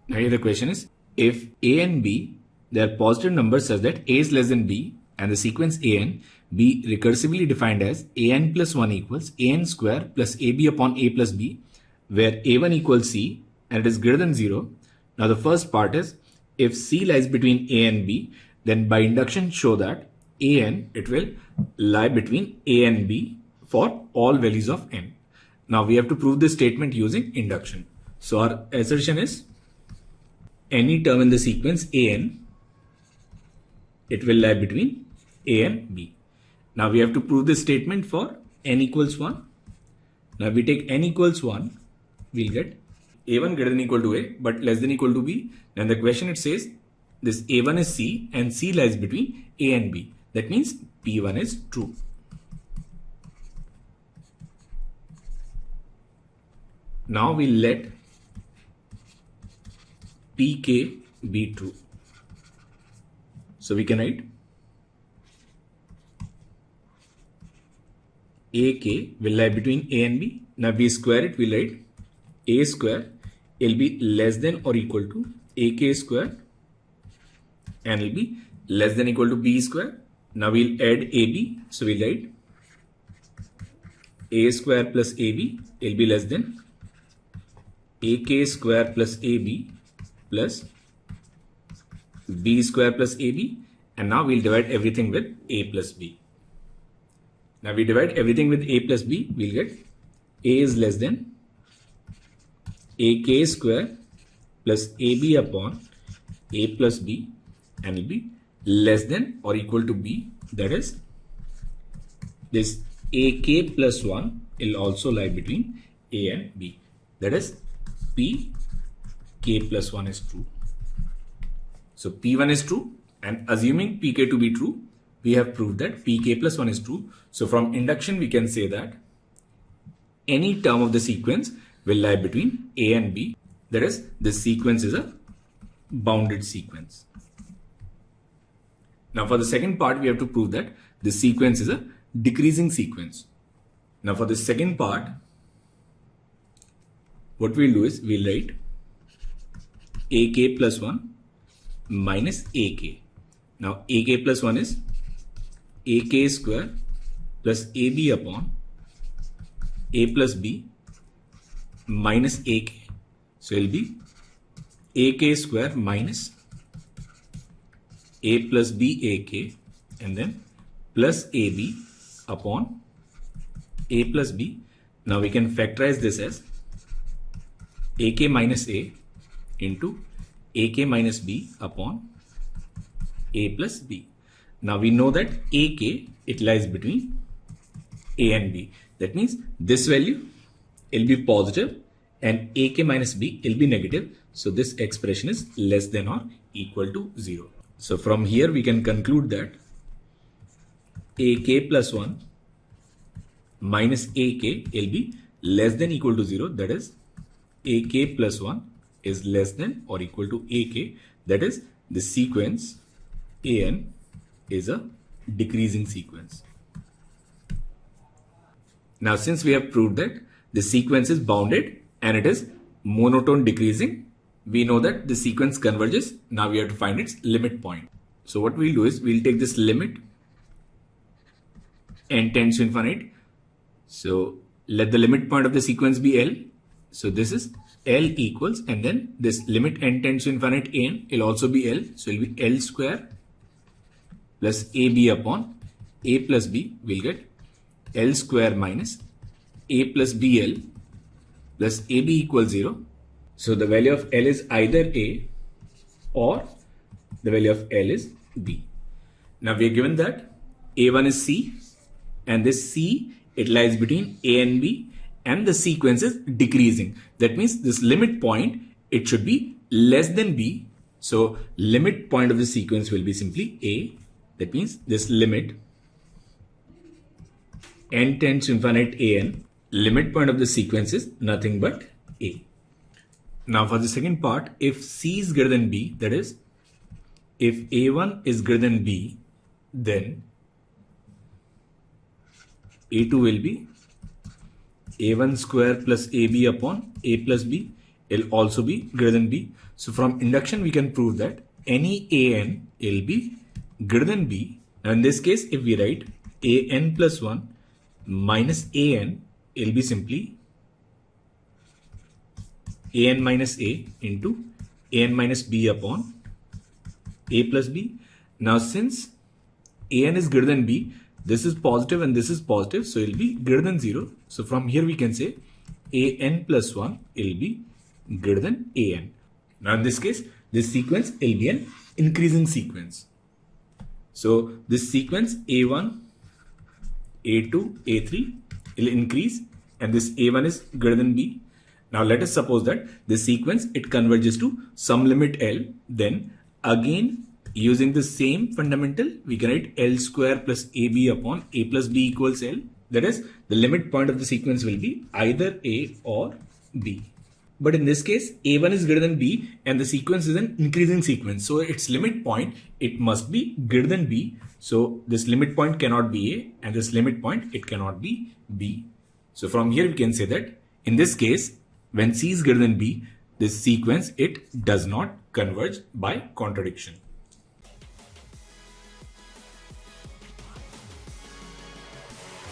Now here the question is, if a and b, they are positive numbers such that a is less than b and the sequence an be recursively defined as an plus 1 equals an square plus ab upon a plus b, where a1 equals c and it is greater than 0. Now the first part is, if c lies between a and b, then by induction show that an, it will lie between a and b for all values of n. Now we have to prove this statement using induction. So our assertion is, any term in the sequence an, it will lie between a and b. Now we have to prove this statement for n equals 1. Now we take n equals 1, we'll get a1 greater than equal to a but less than equal to b. Then the question it says this a1 is c and c lies between a and b. That means p1 is true. Now we'll let pk be true. So we can write ak will lie between a and b. Now we square it, we'll write a square will be less than or equal to ak square and will be less than equal to b square. Now we'll add ab, so we'll write a square plus ab will be less than ak square plus ab plus b square plus ab, and now we'll divide everything with a plus b. Now we divide everything with a plus b, we'll get a is less than ak square plus ab upon a plus b and will be less than or equal to b, that is this ak plus 1 will also lie between a and b, that is p k plus 1 is true. So p1 is true, and assuming pk to be true, we have proved that pk plus 1 is true. So from induction we can say that any term of the sequence will lie between a and b, that is this sequence is a bounded sequence. Now for the second part we have to prove that this sequence is a decreasing sequence. Now for the second part, what we'll do is we'll write ak plus 1 minus ak. Now ak plus 1 is ak square plus ab upon a plus b minus ak. So it will be ak square minus a plus b ak and then plus ab upon a plus b. Now we can factorize this as ak minus a into ak minus b upon a plus b. Now we know that ak, it lies between a and b. That means this value will be positive and ak minus b will be negative. So this expression is less than or equal to 0. So from here we can conclude that ak plus 1 minus ak will be less than equal to 0. That is ak plus 1 is less than or equal to ak. That is the sequence an is a decreasing sequence. Now since we have proved that the sequence is bounded and it is monotone decreasing, we know that the sequence converges. Now we have to find its limit point. So what we'll do is we'll take this limit n tends to infinite. So let the limit point of the sequence be L. So this is L equals, and then this limit n tends to infinite an will also be L. So it will be L square plus AB upon A plus B. We'll get L square minus A plus BL plus AB equals 0. So the value of L is either A or the value of L is B. Now we are given that A1 is C, and this C, it lies between A and B, and the sequence is decreasing. That means this limit point, it should be less than B. So limit point of the sequence will be simply A. That means this limit n tends to infinite an, limit point of the sequence is nothing but A. Now for the second part, if C is greater than B, that is if A1 is greater than B, then A2 will be A1 square plus AB upon A plus B will also be greater than B. So from induction, we can prove that any AN will be greater than B. Now in this case, if we write AN plus 1 minus AN, will be simply AN minus A into AN minus B upon A plus B. Now since AN is greater than B, this is positive and this is positive, so it will be greater than 0. So from here we can say AN plus 1 will be greater than AN. Now in this case, this sequence will be an increasing sequence. So this sequence A1, A2, A3 will increase, and this A1 is greater than B. Now let us suppose that this sequence, it converges to some limit L. Then again, using the same fundamental, we can write L square plus AB upon A plus B equals L. That is, the limit point of the sequence will be either A or B. But in this case, A1 is greater than B and the sequence is an increasing sequence. So its limit point, it must be greater than B. So this limit point cannot be A and this limit point, it cannot be B. So from here we can say that in this case, when C is greater than B, this sequence, it does not converge by contradiction.